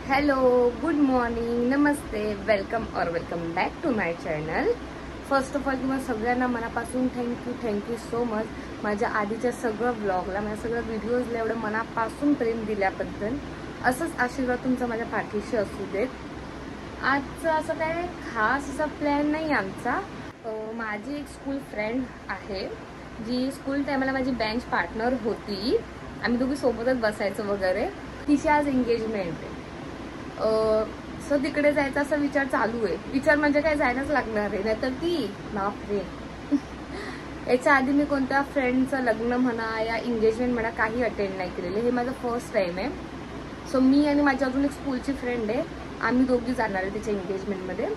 Hello, good morning, नमस्ते, welcome back to my channel. First of all तुम्हाला सगळ्यांना मनापासून थँक्यू सो मच. माझ्या आधीच्या सगळं ब्लॉगला, माझ्या सगळ्या व्हिडिओजला एवढं मनापासून प्रेम दिल्याबद्दल. असंच आशीर्वाद तुमचा माझ्या पाठीशी असू देत. आजचं असं काय खास असा प्लॅन नाही आमचा. माझी एक स्कूल फ्रेंड आहे जी स्कूल टायमाला माझी बेंच पार्टनर होती. आम्ही दोघी सोबतच बसायचो वगैरे. तिची आज एंगेजमेंट आहे. सो तिकडे जायचा असा विचार चालू आहे. विचार म्हणजे काय, जायलाच लागणार आहे, नाहीतर ती बापरे. याच्या आधी मी कोणत्या फ्रेंडचं लग्न म्हणा या एंगेजमेंट म्हणा काही अटेंड नाही केलेले. हे माझं फर्स्ट टाइम आहे. सो मी आणि माझी अजून एक स्कूलची फ्रेंड आहे, आम्ही दोघी जाणार आहे तिच्या एंगेजमेंटमध्ये.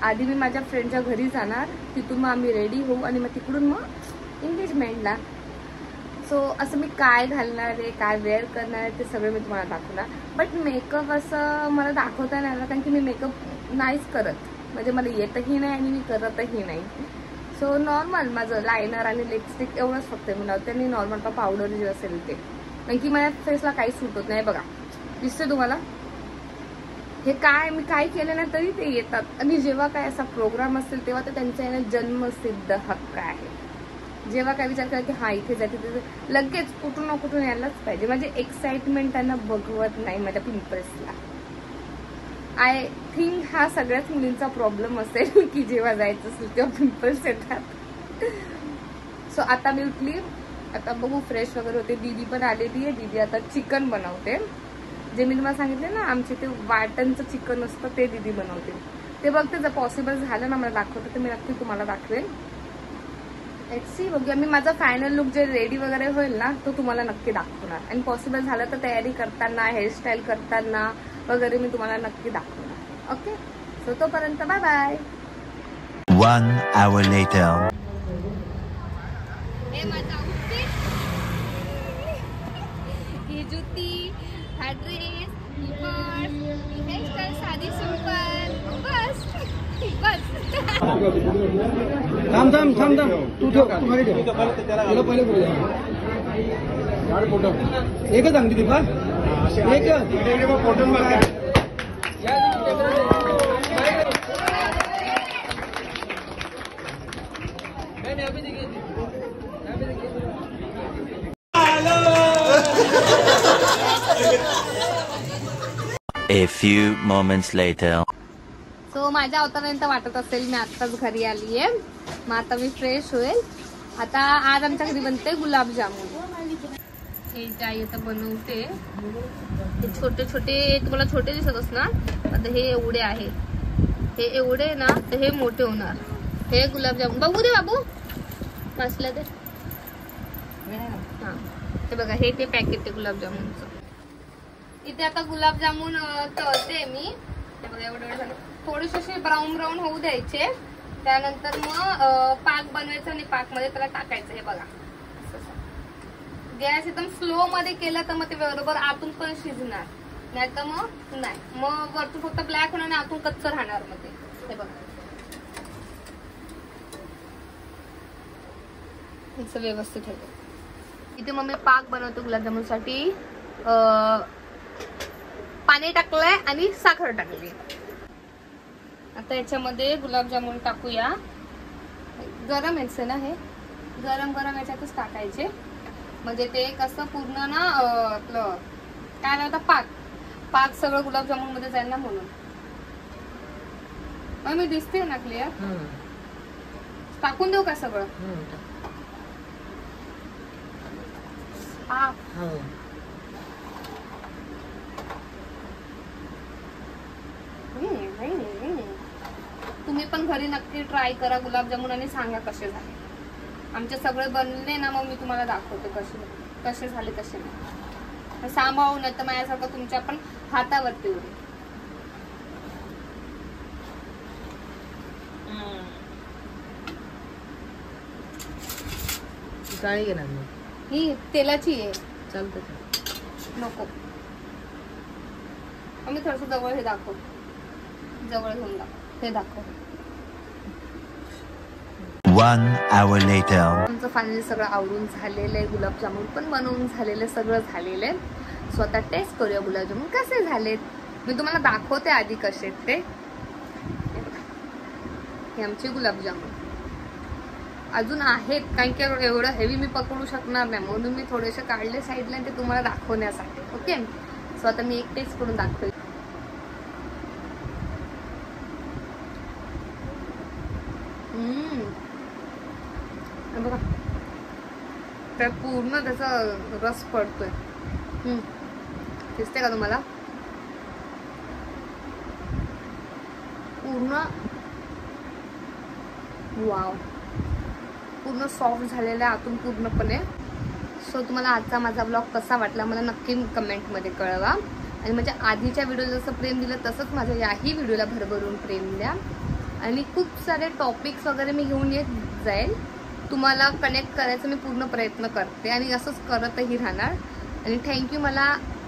आधी मी माझ्या फ्रेंडच्या घरी जाणार, तिथून मग आम्ही रेडी होऊ आणि मग तिकडून मग एंगेजमेंटला. सो असं मी काय घालणार आहे, काय वेअर करणार आहे ते सगळं मी तुम्हाला दाखवणार. बट मेकअप असं मला दाखवता नाही आला, कारण की मी मेकअप नाहीच करत. म्हणजे मला येतही नाही आणि मी करतही नाही. सो नॉर्मल माझं लायनर आणि लिपस्टिक एवढंच फक्त मी लावते आणि नॉर्मल पावडर जे असेल ते. कारण की माझ्या फेसला काही सूट होत नाही. बघा दिसते तुम्हाला हे काय, मी काय केलं ना तरी ते येतात. आणि जेव्हा काय असा प्रोग्राम असेल तेव्हा तर त्यांचा येणं जन्मसिद्ध हक्क आहे. जेव्हा काय विचार करा की हा इथे जाते तिथे लगेच कुठून ना कुठून यायलाच पाहिजे. म्हणजे एक्साइटमेंट त्यांना बघवत नाही माझ्या पिंपल्सला. आय थिंक हा सगळ्याच मुलींचा प्रॉब्लेम असेल की जेव्हा जायचं असेल तेव्हा पिंपल्स येतात. सो आता मी उठली, आता बघू फ्रेश वगैरे होते. दीदी पण आलेली आहे. दीदी आता चिकन बनवते. जे मी तुम्हाला सांगितले ना आमचे ते वाटणचं चिकन असतं ते दीदी बनवते. ते बघते, जर पॉसिबल झालं ना मला दाखवतं तर मी नक्की तुम्हाला दाखवेन. सी बघूया. मी माझा फायनल लुक जे रेडी वगैरे होईल ना तो तुम्हाला नक्की दाखवणार. आणि पॉसिबल झालं तर तयारी करताना, हेअरस्टाईल करताना वगैरे मी तुम्हाला नक्की दाखवणार. ओके, सो तोपर्यंत बाय बाय. 1 hour later. हे माझा आउटफिट, ही जुती, हा ड्रेस, ही पर्स, ही हेअरस्टाईल साधी सिंपल. बस बस. थांब तू ठेव, तू खाली ठेव. तुला पहिले बोलूया. एकच अंगठी ती का एक photo. A few moments later. So माझ्या अवतारापर्यंत वाटत असेल मी आत्ताच घरी आली आहे. मग आता मी फ्रेश होईल. आता आज आमच्या घरी बनते गुलाबजामुन. हे आई आता बनवते. हे छोटे छोटे तुम्हाला छोटे दिसत असणार, आता हे एवढे आहे. हे एवढे ना तर हे मोठे होणार. हे गुलाबजामुन बघू दे बाबू, मसल्या दे. हा हे बघा, हे ते पॅकेट आहे गुलाबजामुनचं. इथे आता गुलाबजामुन तळते मी. हे बघा एवढं झालं. थोडेसे ब्राऊन ब्राऊन होऊ द्यायचे. त्यानंतर मग पाक बनवायचं आणि पाक मध्ये त्याला टाकायचं. हे बघा गॅस एकदम स्लो मध्ये केलं तर मग ते बरोबर आतून पण शिजणार, नाही तर मग नाही. मग वरतून फक्त ब्लॅक होणार आणि आतून कच्चं राहणार मध्ये. हे बघा असं व्यवस्थित ठेवलं. इथे मग मी पाक बनवतो गुलाबजामुन साठी. पाणी टाकलंय आणि साखर टाकली. आता याच्यामध्ये गुलाबजामुन टाकूया. गरम यायचं ना, हे गरम गरम याच्यातच टाकायचे. म्हणजे ते कसं पूर्ण ना आपलं काय म्हणतात पाक सगळं गुलाबजामुन मध्ये जाईल ना म्हणून. मग मी दिसते ना क्लिअर. टाकून देऊ का सगळं? हा तुम्ही पण घरी नक्की ट्राय करा गुलाबजामुन आणि सांगा कसे झाले. आमचे सगळे बनले ना मग मी तुम्हाला दाखवते कसे झाले कसे नाही. सांभाळू नाही तर माझ्यासारखं तुमच्या पण हातावरती होईल. काळी घेणार ही तेलाची आहे. चालतं नको, आम्ही थोडस जवळ हे दाखव, जवळ घेऊन दाखव, हे दाखव. 1 hour later. आमचं फायनली सगळं आवडून झालेलं आहे. गुलाबजामुन पण बनवून झालेलं, सगळं झालेलं आहे. सो आता टेस्ट करूया गुलाबजामुन कसे झालेत. मी तुम्हाला दाखवते आधी कसे आहेत ते. हे आमचे गुलाबजामुन अजून आहेत, कारण की एवढं हेवी मी पकडू शकणार नाही, म्हणून मी थोडेसे काढले साईडला ते तुम्हाला दाखवण्यासाठी. ओके, सो आता मी एक टेस्ट करून दाखवेल. बघा, तर पूर्ण त्याचा रस पडतोय. दिसते का तुम्हाला? पूर्ण वाव, पूर्ण सॉफ्ट झालेला आहे आतून पूर्णपणे. सो तुम्हाला आजचा माझा ब्लॉग कसा वाटला मला नक्की कमेंटमध्ये कळवा. आणि म्हणजे आधीच्या व्हिडिओला जसं प्रेम दिलं तसंच माझ्या याही व्हिडिओला भरभरून प्रेम द्या. आणि खूप सारे टॉपिक्स वगैरे मी घेऊन येत जाईल, तुम्हाला कनेक्ट करायचा मी पूर्ण प्रयत्न करते आणि असंच करतही राहणार. आणि थँक्यू मला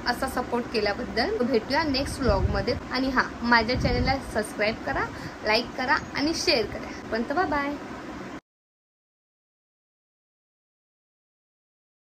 असा सपोर्ट केल्याबद्दल. भेटूया नेक्स्ट व्लॉगमध्ये. आणि हां, माझ्या चॅनलला सबस्क्राईब करा, लाईक करा आणि शेअर करा. पण बाय बाय.